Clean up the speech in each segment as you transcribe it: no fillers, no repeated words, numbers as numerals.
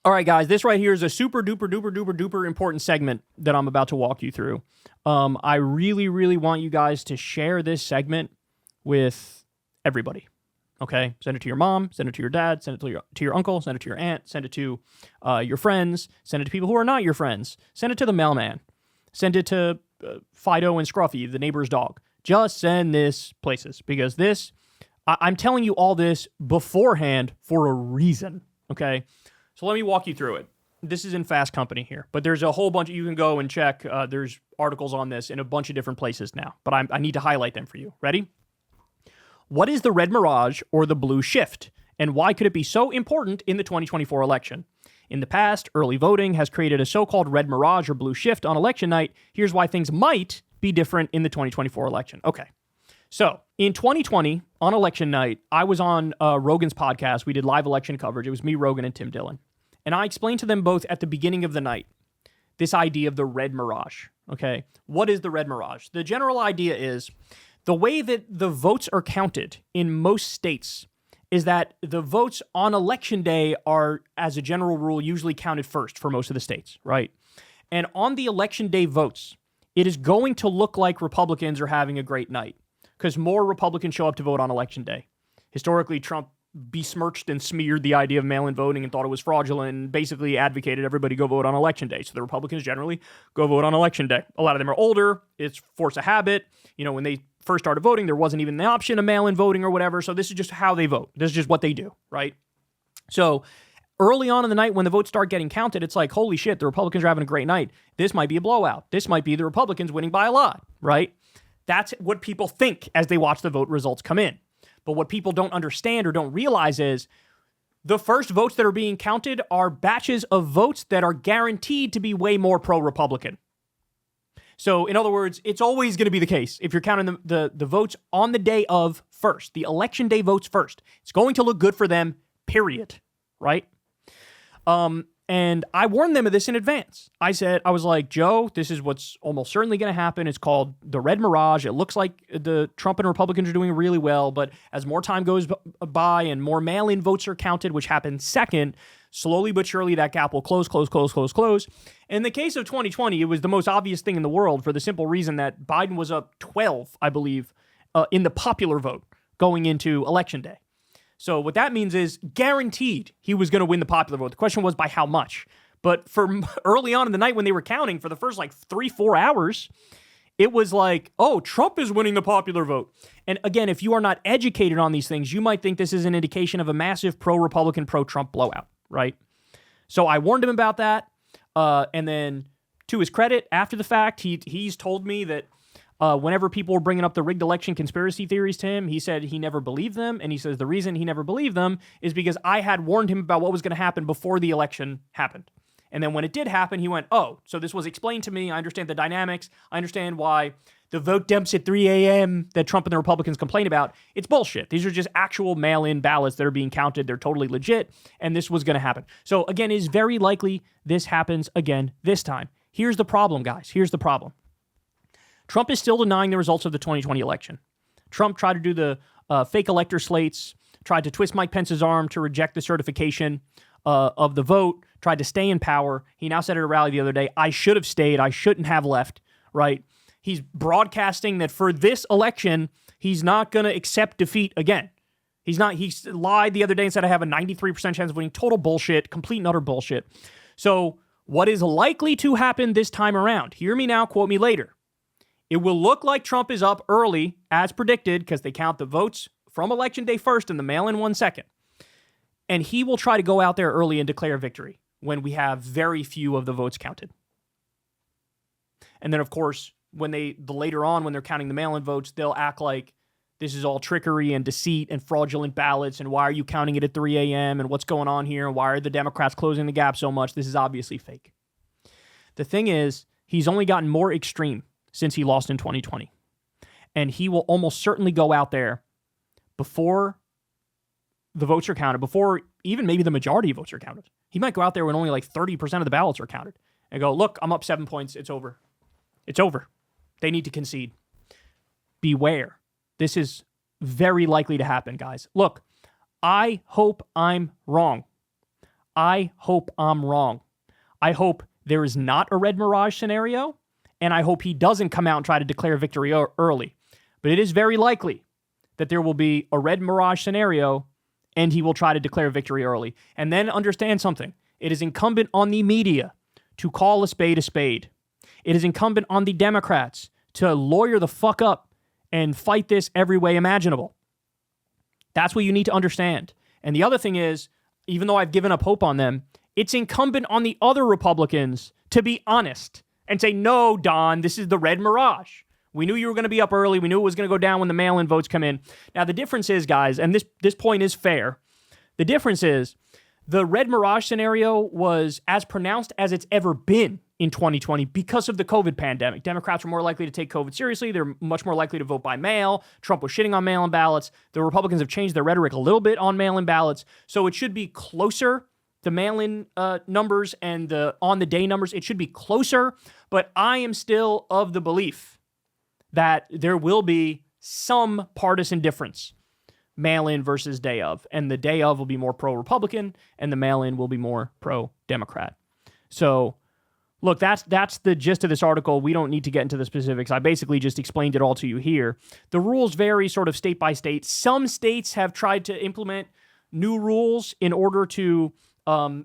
All right, guys, this right here is a super duper duper duper duper important segment that I'm about to walk you through. I really, really want you guys to share this segment with everybody. Okay, send it to your mom, send it to your dad, send it to your uncle, send it to your aunt, send it to your friends, send it to people who are not your friends, send it to the mailman, send it to Fido and Scruffy, the neighbor's dog. Just send this places, because this, I'm telling you all this beforehand for a reason, okay? So let me walk you through it. This is in Fast Company here, but there's a whole bunch you can go and check. There's articles on this in a bunch of different places now, but I need to highlight them for you. Ready? What is the red mirage or the blue shift, and why could it be so important in the 2024 election? In the past, early voting has created a so-called red mirage or blue shift on election night. Here's why things might be different in the 2024 election. Okay. So, in 2020, on election night, I was on Rogan's podcast. We did live election coverage. It was me, Rogan, and Tim Dillon. And I explained to them both at the beginning of the night this idea of the red mirage. Okay? What is the red mirage? The general idea is the way that the votes are counted in most states is that the votes on election day are, as a general rule, usually counted first for most of the states, right? And on the election day votes, it is going to look like Republicans are having a great night, because more Republicans show up to vote on election day. Historically, Trump besmirched and smeared the idea of mail-in voting and thought it was fraudulent and basically advocated everybody go vote on election day. So the Republicans generally go vote on election day. A lot of them are older. It's force of habit. You know, when they first started voting, there wasn't even the option of mail-in voting or whatever. So this is just how they vote. This is just what they do, right? So early on in the night when the votes start getting counted, it's like, holy shit, the Republicans are having a great night. This might be a blowout. This might be the Republicans winning by a lot, right? That's what people think as they watch the vote results come in. But what people don't understand or don't realize is the first votes that are being counted are batches of votes that are guaranteed to be way more pro-Republican. So, in other words, it's always going to be the case. If you're counting the votes on the day of first, the election day votes first, it's going to look good for them, period, right? And I warned them of this in advance. I was like, Joe, this is what's almost certainly going to happen. It's called the red mirage. It looks like the Trump and Republicans are doing really well, but as more time goes by and more mail-in votes are counted, which happens second, slowly but surely that gap will close. In the case of 2020, it was the most obvious thing in the world for the simple reason that Biden was up 12, I believe, in the popular vote going into election day. So what that means is guaranteed he was going to win the popular vote. The question was by how much. But for early on in the night when they were counting for the first 3-4 hours, it was like, oh, Trump is winning the popular vote. And again, if you are not educated on these things, you might think this is an indication of a massive pro-Republican, pro-Trump blowout, right? So I warned him about that. And then to his credit, after the fact, he's told me that whenever people were bringing up the rigged election conspiracy theories to him, he said he never believed them. And he says the reason he never believed them is because I had warned him about what was going to happen before the election happened. And then when it did happen, he went, oh, so this was explained to me. I understand the dynamics. I understand why the vote dumps at 3 a.m. that Trump and the Republicans complain about. It's bullshit. These are just actual mail-in ballots that are being counted. They're totally legit. And this was going to happen. So again, it is very likely this happens again this time. Here's the problem, guys. Here's the problem. Trump is still denying the results of the 2020 election. Trump tried to do the fake elector slates, tried to twist Mike Pence's arm to reject the certification of the vote, tried to stay in power. He now said at a rally the other day, I should have stayed. I shouldn't have left, right? He's broadcasting that for this election, he's not going to accept defeat again. He lied the other day and said I have a 93% chance of winning. Total bullshit, complete and utter bullshit. So what is likely to happen this time around? Hear me now, quote me later. It will look like Trump is up early, as predicted, because they count the votes from election day first and the mail-in 1 second. And he will try to go out there early and declare victory when we have very few of the votes counted. And then, of course, later on, when they're counting the mail-in votes, they'll act like this is all trickery and deceit and fraudulent ballots, and why are you counting it at 3 a.m., and what's going on here, and why are the Democrats closing the gap so much? This is obviously fake. The thing is, he's only gotten more extreme since he lost in 2020. And he will almost certainly go out there before the votes are counted, before even maybe the majority of votes are counted. He might go out there when only 30% of the ballots are counted and go, look, I'm up 7 points. It's over. It's over. They need to concede. Beware. This is very likely to happen, guys. Look, I hope I'm wrong. I hope I'm wrong. I hope there is not a red mirage scenario, and I hope he doesn't come out and try to declare victory early. But it is very likely that there will be a red mirage scenario, and he will try to declare victory early. And then understand something. It is incumbent on the media to call a spade a spade. It is incumbent on the Democrats to lawyer the fuck up and fight this every way imaginable. That's what you need to understand. And the other thing is, even though I've given up hope on them, it's incumbent on the other Republicans to be honest and say, no, Don, this is the red mirage. We knew you were going to be up early. We knew it was going to go down when the mail-in votes come in. Now, the difference is, guys, and this point is fair, the difference is the red mirage scenario was as pronounced as it's ever been in 2020 because of the COVID pandemic. Democrats were more likely to take COVID seriously. They're much more likely to vote by mail. Trump was shitting on mail-in ballots. The Republicans have changed their rhetoric a little bit on mail-in ballots. So it should be closer, the mail-in numbers and the on-the-day numbers. It should be closer. But I am still of the belief that there will be some partisan difference, mail-in versus day of. And the day of will be more pro-Republican, and the mail-in will be more pro-Democrat. So look, that's the gist of this article. We don't need to get into the specifics. I basically just explained it all to you here. The rules vary sort of state by state. Some states have tried to implement new rules in order to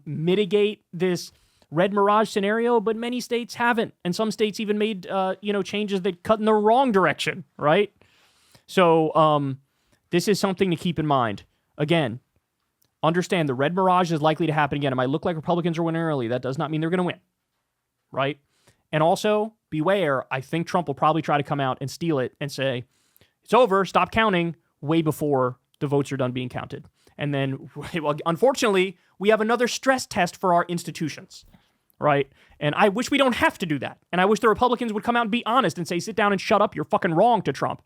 mitigate this red mirage scenario, but many states haven't. And some states even made changes that cut in the wrong direction, right? So this is something to keep in mind. Again, understand the red mirage is likely to happen again. It might look like Republicans are winning early. That does not mean they're going to win. Right? And also, beware, I think Trump will probably try to come out and steal it and say, it's over, stop counting, way before the votes are done being counted. And then, well, unfortunately, we have another stress test for our institutions, right? And I wish we don't have to do that. And I wish the Republicans would come out and be honest and say, sit down and shut up, you're fucking wrong to Trump.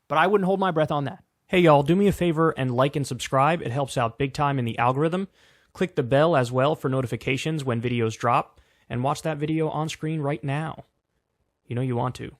But I wouldn't hold my breath on that. Hey, y'all, do me a favor and like and subscribe. It helps out big time in the algorithm. Click the bell as well for notifications when videos drop. And watch that video on screen right now. You know you want to.